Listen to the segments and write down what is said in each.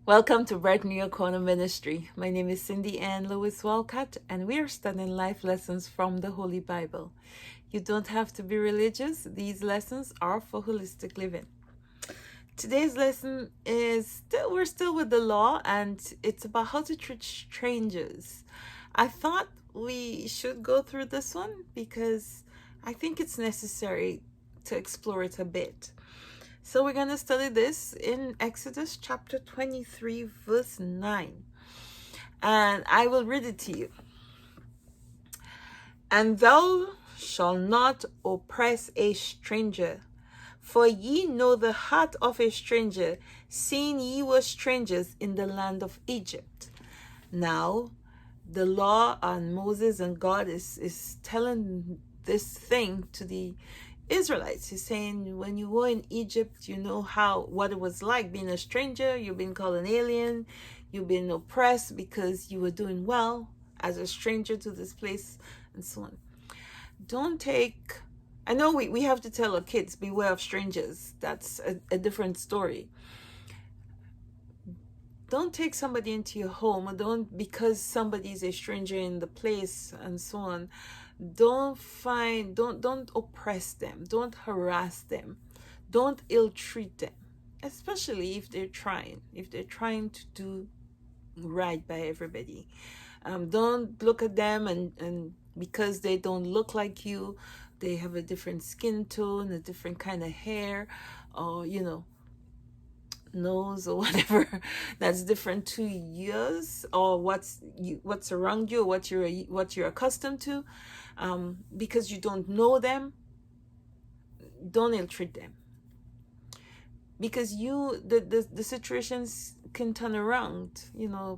Welcome to Bright New York Corner Ministry. My name is Cindy Ann Lewis Walcott, and we are studying life lessons from the Holy Bible. You don't have to be religious, these lessons are for holistic living. Today's lesson we're still with the law, and it's about how to treat strangers. I thought we should go through this one because I think it's necessary to explore it a bit. So we're going to study this in Exodus chapter 23, verse 9. And I will read it to you. And thou shalt not oppress a stranger, for ye know the heart of a stranger, seeing ye were strangers in the land of Egypt. Now, the law and Moses and God is telling this thing to the Israelites. He's saying, when you were in Egypt, you know what it was like being a stranger. You've been called an alien. You've been oppressed because you were doing well as a stranger to this place, and so on. I know we have to tell our kids, beware of strangers. That's a different story. Don't take somebody into your home, or because somebody's a stranger in the place and so on. Don't oppress them. Don't harass them. Don't ill-treat them, especially if they're trying to do right by everybody. Don't look at them and because they don't look like you, they have a different skin tone, a different kind of hair, or nose or whatever that's different to yours, or what's around you, or what you're accustomed to, because you don't know them. Don't ill-treat them, because the situations can turn around.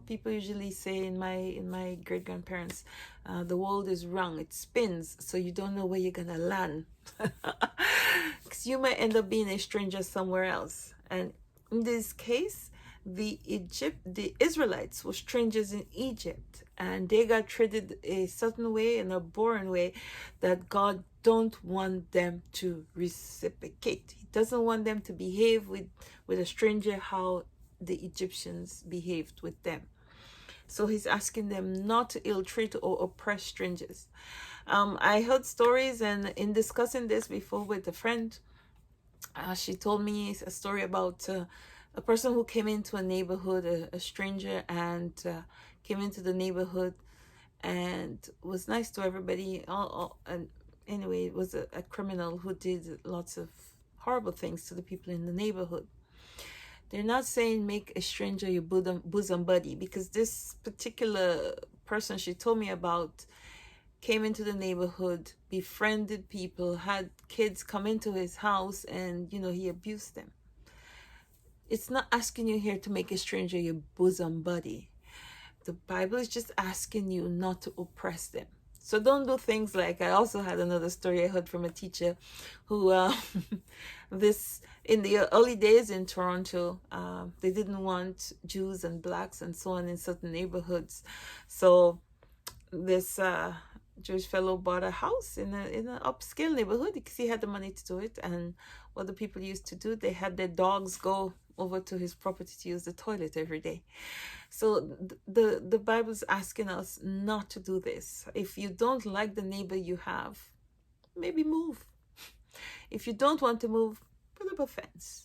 People usually say, in my great grandparents, the world is round, it spins, so you don't know where you're gonna land. Because you might end up being a stranger somewhere else. And in this case, the Israelites were strangers in Egypt, and they got treated a certain way, in a boring way, that God don't want them to reciprocate. He doesn't want them to behave with a stranger how the Egyptians behaved with them. So he's asking them not to ill-treat or oppress strangers. I heard stories, and in discussing this before with a friend, she told me a story about a person who came into a neighborhood, a stranger, and came into the neighborhood and was nice to everybody. And anyway, it was a criminal who did lots of horrible things to the people in the neighborhood. They're not saying make a stranger your bosom buddy, because this particular person she told me about came into the neighborhood, befriended people, had kids come into his house, and he abused them. It's not asking you here to make a stranger your bosom buddy. The Bible is just asking you not to oppress them. So don't do things like, I also had another story I heard from a teacher who, in the early days in Toronto, they didn't want Jews and blacks and so on in certain neighborhoods. So this Jewish fellow bought a house in an upscale neighborhood because he had the money to do it. And what the people used to do, they had their dogs go over to his property to use the toilet every day. So the Bible's asking us not to do this. If you don't like the neighbor you have, maybe move. If you don't want to move, put up a fence.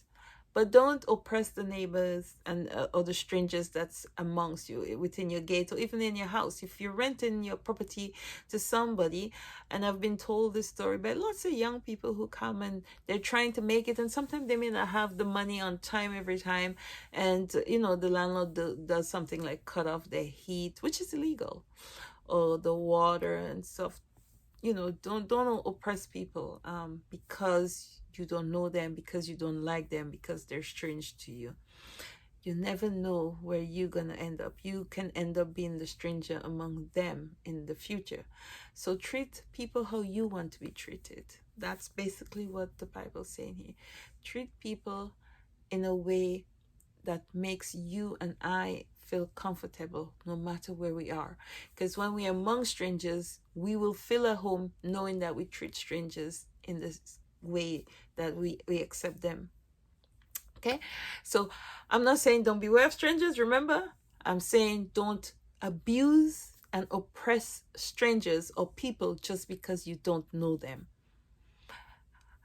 But don't oppress the neighbors and or the strangers that's amongst you, within your gate, or even in your house. If you're renting your property to somebody, and I've been told this story by lots of young people who come and they're trying to make it, and sometimes they may not have the money on time every time, and the landlord does something like cut off their heat, which is illegal, or the water and stuff. Don't oppress people because you don't know them, because you don't like them, because they're strange to you. You never know where you're gonna end up. You can end up being the stranger among them in the future. So treat people how you want to be treated. That's basically what the Bible's saying here. Treat people in a way that makes you and I feel comfortable no matter where we are. Because when we are among strangers, we will feel at home knowing that we treat strangers in this way, that we accept them Okay, so I'm not saying don't beware of strangers. Remember, I'm saying don't abuse and oppress strangers or people just because you don't know them.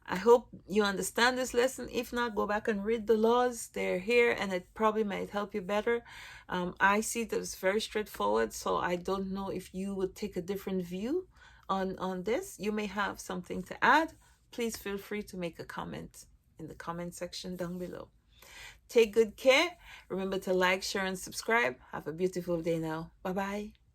I hope you understand this lesson. If not, go back and read the laws. They're here and it probably might help you better. I see that it's very straightforward, so I don't know if you would take a different view on this. You may have something to add. Please feel free to make a comment in the comment section down below. Take good care. Remember to like, share, and subscribe. Have a beautiful day now. Bye-bye.